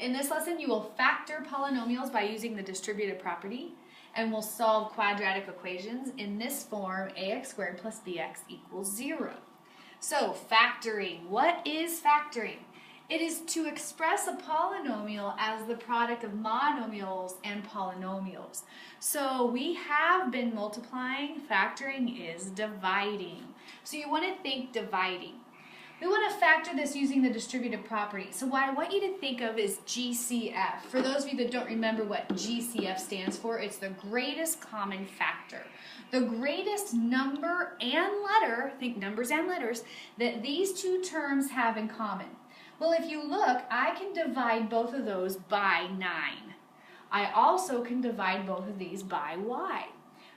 In this lesson, you will factor polynomials by using the distributive property, and we'll solve quadratic equations in this form: ax squared plus bx equals 0. So factoring. What is factoring? It is to express a polynomial as the product of monomials and polynomials. So we have been multiplying. Factoring is dividing. So you want to think dividing. We want to factor this using the distributive property. So what I want you to think of is GCF. For those of you that don't remember what GCF stands for, it's the greatest common factor. The greatest number and letter, think numbers and letters, that these two terms have in common. Well, if you look, I can divide both of those by 9. I also can divide both of these by y.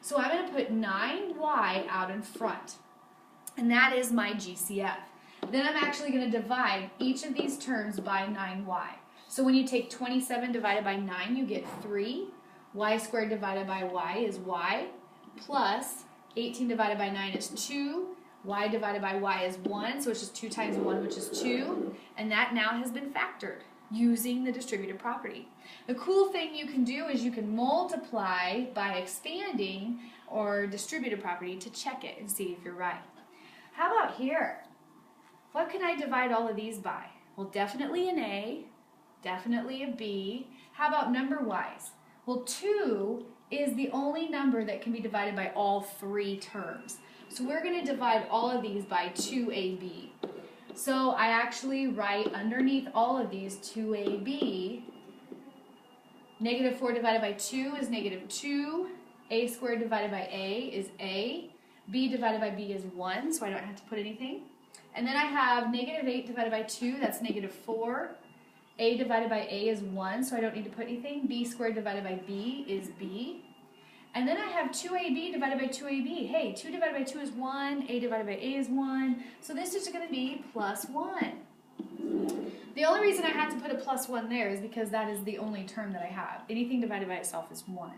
So I'm going to put 9y out in front, and that is my GCF. Then I'm actually going to divide each of these terms by 9y. So when you take 27 divided by 9, you get 3. Y squared divided by y is y, plus 18 divided by 9 is 2. Y divided by y is 1, so it's just 2 times 1, which is 2. And that now has been factored using the distributive property. The cool thing you can do is you can multiply by expanding or distributive property to check it and see if you're right. How about here? What can I divide all of these by? Well, definitely an A, definitely a B. How about number-wise? Well, 2 is the only number that can be divided by all 3 terms. So we're going to divide all of these by 2AB. So I actually write underneath all of these 2AB. Negative 4 divided by 2 is negative 2. A squared divided by A is A. B divided by B is 1, so I don't have to put anything. And then I have negative 8 divided by 2, that's negative 4. A divided by A is 1, so I don't need to put anything. B squared divided by B is B. And then I have 2AB divided by 2AB. Hey, 2 divided by 2 is 1, A divided by A is 1, so this is going to be plus 1. The only reason I had to put a plus 1 there is because that is the only term that I have. Anything divided by itself is 1.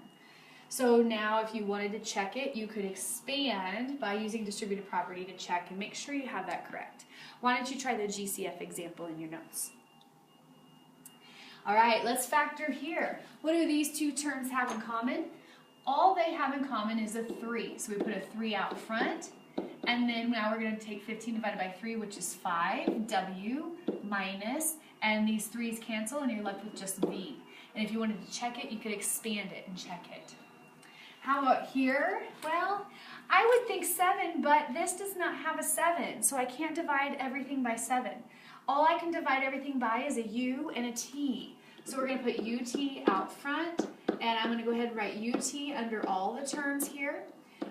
So now if you wanted to check it, you could expand by using distributive property to check and make sure you have that correct. Why don't you try the GCF example in your notes? All right, let's factor here. What do these two terms have in common? All they have in common is a 3. So we put a 3 out front, and then now we're going to take 15 divided by 3, which is 5, W minus, and these 3's cancel, and you're left with just V. And if you wanted to check it, you could expand it and check it. How about here? Well, I would think 7, but this does not have a 7, so I can't divide everything by 7. All I can divide everything by is a U and a T. So we're going to put UT out front, and I'm going to go ahead and write UT under all the terms here.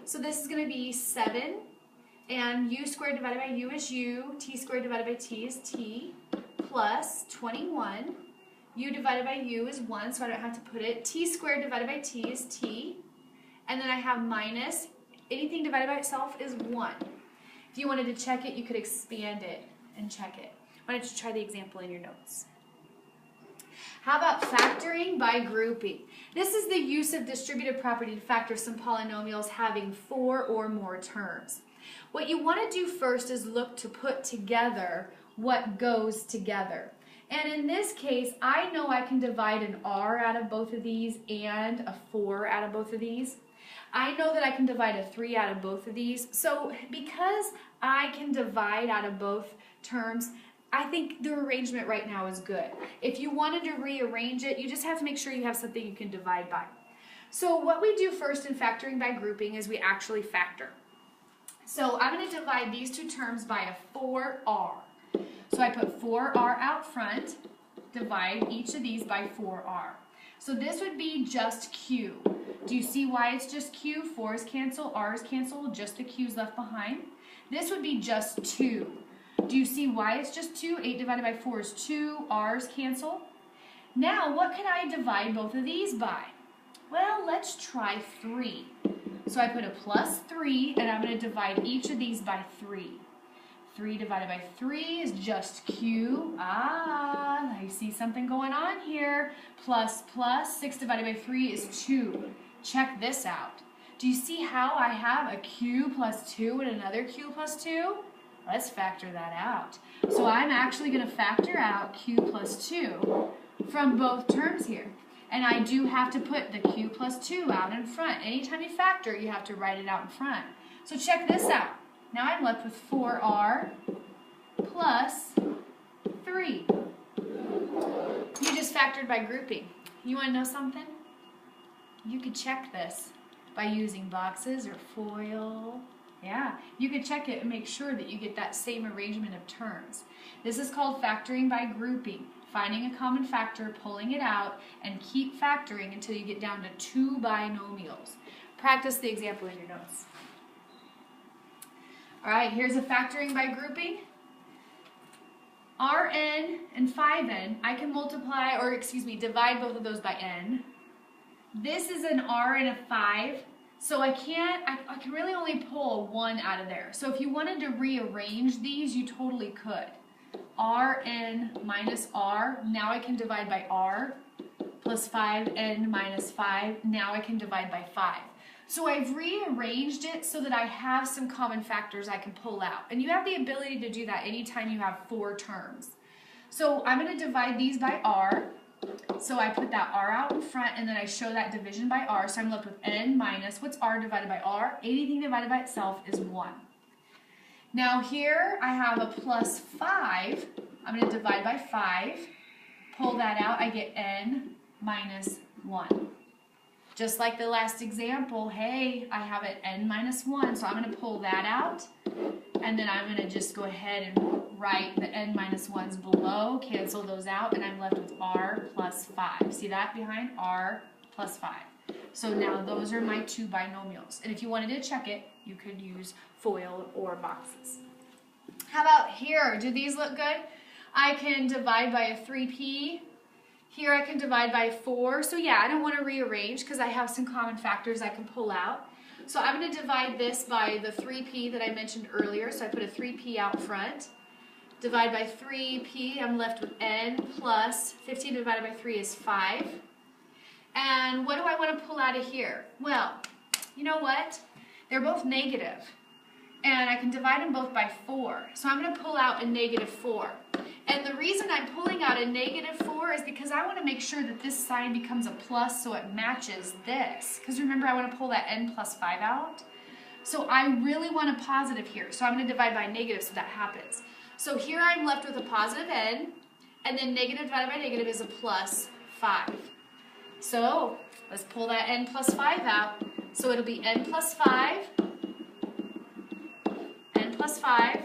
So this is going to be 7, and U squared divided by U is U, T squared divided by T is T, plus 21. U divided by U is 1, so I don't have to put it. T squared divided by T is T. And then I have minus, anything divided by itself is 1. If you wanted to check it, you could expand it and check it. Why don't you try the example in your notes? How about factoring by grouping? This is the use of distributive property to factor some polynomials having 4 or more terms. What you want to do first is look to put together what goes together. And in this case, I know I can divide an R out of both of these and a 4 out of both of these. I know that I can divide a 3 out of both of these. So because I can divide out of both terms, I think the arrangement right now is good. If you wanted to rearrange it, you just have to make sure you have something you can divide by. So what we do first in factoring by grouping is we actually factor. So I'm going to divide these two terms by a 4R. So I put 4R out front, divide each of these by 4R. So this would be just Q. Do you see why it's just Q? 4's cancel, R's cancel, just the Q's left behind. This would be just 2. Do you see why it's just 2? 8 divided by 4 is 2, R's cancel. Now, what can I divide both of these by? Well, let's try 3. So I put a plus 3, and I'm going to divide each of these by 3. 3 divided by 3 is just Q. I see something going on here. Plus, 6 divided by 3 is 2. Check this out. Do you see how I have a Q plus 2 and another Q plus 2? Let's factor that out. So I'm actually going to factor out Q plus 2 from both terms here. And I do have to put the q plus 2 out in front. Anytime you factor, you have to write it out in front. So check this out. Now I'm left with 4r plus 3. You just factored by grouping. You want to know something? You could check this by using boxes or FOIL. Yeah, you could check it and make sure that you get that same arrangement of terms. This is called factoring by grouping. Finding a common factor, pulling it out, and keep factoring until you get down to 2 binomials. Practice the example in your notes. All right, here's a factoring by grouping. Rn and 5n, I can multiply, or excuse me, divide both of those by n. This is an r and a 5, so I can really only pull a 1 out of there. So if you wanted to rearrange these, you totally could. Rn minus r, now I can divide by r, plus 5n minus 5, now I can divide by 5. So I've rearranged it so that I have some common factors I can pull out. And you have the ability to do that anytime you have 4 terms. So I'm going to divide these by r. So I put that r out in front and then I show that division by r. So I'm left with n minus, what's r divided by r? Anything divided by itself is 1. Now here I have a plus 5. I'm going to divide by 5. Pull that out, I get n minus 1. Just like the last example, hey, I have it n minus 1, so I'm going to pull that out, and then I'm going to just go ahead and write the n minus 1s below, cancel those out, and I'm left with r plus 5. See that behind? R plus 5. So now those are my 2 binomials. And if you wanted to check it, you could use FOIL or boxes. How about here? Do these look good? I can divide by a 3p. Here I can divide by 4. So yeah, I don't want to rearrange because I have some common factors I can pull out. So I'm going to divide this by the 3p that I mentioned earlier. So I put a 3p out front. Divide by 3p, I'm left with n plus 15 divided by 3 is 5. And what do I want to pull out of here? Well, you know what? They're both negative. And I can divide them both by 4. So I'm going to pull out a negative 4. And the reason I'm pulling out a negative 4 is because I want to make sure that this sign becomes a plus so it matches this. Because remember, I want to pull that n plus 5 out. So I really want a positive here. So I'm going to divide by negative so that happens. So here I'm left with a positive n, and then negative divided by negative is a plus 5. So let's pull that n plus 5 out. So it'll be n plus 5, n plus 5,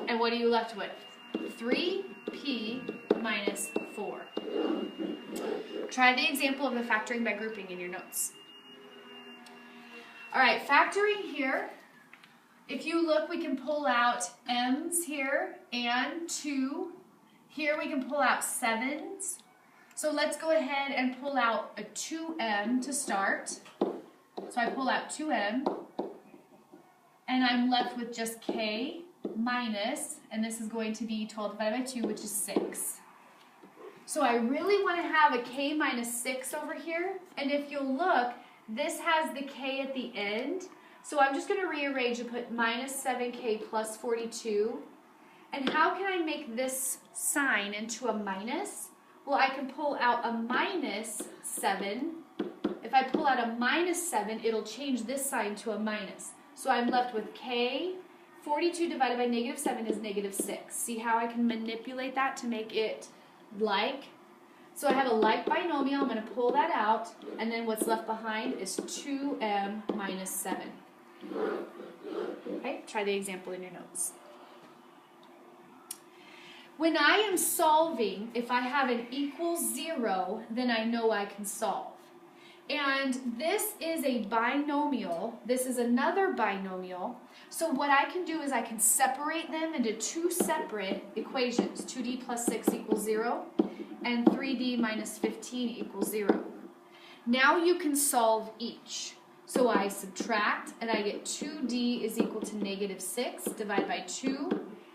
and what are you left with? 3p minus 4. Try the example of the factoring by grouping in your notes. All right, factoring here. If you look, we can pull out m's here and 2. Here we can pull out 7's. So let's go ahead and pull out a 2m to start. So I pull out 2m, and I'm left with just k minus, and this is going to be 12 divided by 2, which is 6. So I really want to have a k minus 6 over here, and if you'll look, this has the k at the end, so I'm just going to rearrange and put minus 7k plus 42. And how can I make this sign into a minus? Well, I can pull out a minus 7. If I pull out a minus 7, it'll change this sign to a minus. So I'm left with k. 42 divided by negative 7 is negative 6. See how I can manipulate that to make it like? So I have a like binomial. I'm going to pull that out. And then what's left behind is 2m minus 7. Okay, try the example in your notes. When I am solving, if I have an equals 0, then I know I can solve. And this is a binomial. This is another binomial. So what I can do is I can separate them into 2 separate equations. 2d plus 6 equals 0 and 3d minus 15 equals 0. Now you can solve each. So I subtract and I get 2d is equal to negative 6, divide by 2,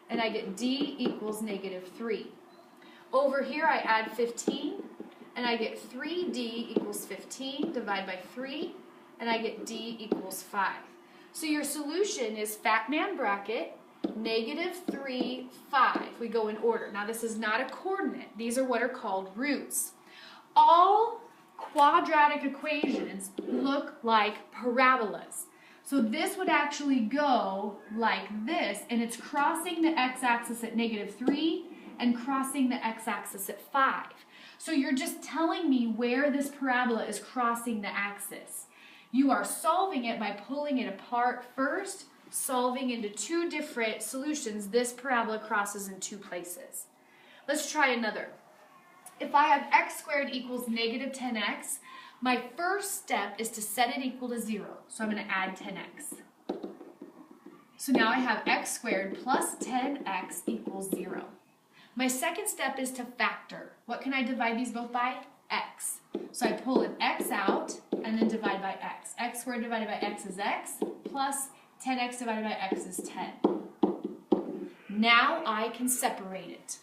and I get d equals negative 3. Over here I add 15, and I get 3d equals 15, divide by 3, and I get d equals 5. So your solution is fat man bracket, -3, 5. We go in order. Now this is not a coordinate. These are what are called roots. All quadratic equations look like parabolas. So this would actually go like this, and it's crossing the x-axis at -3 and crossing the x-axis at 5. So you're just telling me where this parabola is crossing the axis. You are solving it by pulling it apart first, solving into two different solutions. This parabola crosses in two places. Let's try another. If I have x squared equals -10x, my first step is to set it equal to 0. So I'm going to add 10x. So now I have x squared plus 10x equals 0. My second step is to factor. What can I divide these both by? X. So I pull an x out and then divide by x. X squared divided by x is x, plus 10x divided by x is 10. Now I can separate it.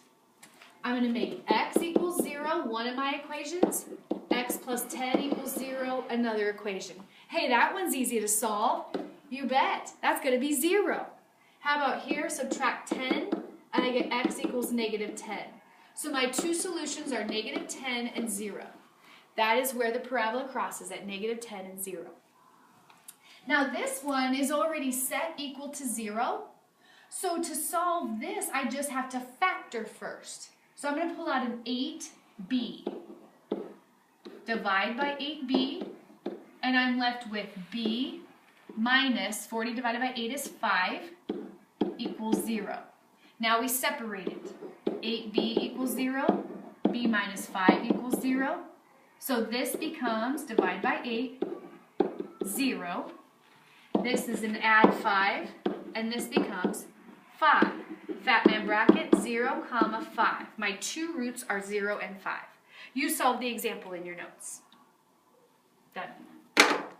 I'm going to make x equals 0, one of my equations. X plus 10 equals 0, another equation. Hey, that one's easy to solve. You bet. That's going to be 0. How about here? Subtract 10, and I get x equals -10. So my two solutions are -10 and 0. That is where the parabola crosses, at -10 and 0. Now this one is already set equal to 0. So to solve this, I just have to factor first. So I'm going to pull out an 8b. Divide by 8b, and I'm left with b minus 40 divided by 8 is 5 equals 0. Now we separate it. 8b equals 0, b minus 5 equals 0. So this becomes, divide by 8, 0. This is an add 5, and this becomes 5. Fat man bracket, 0, 5. My two roots are 0 and 5. You solve the example in your notes.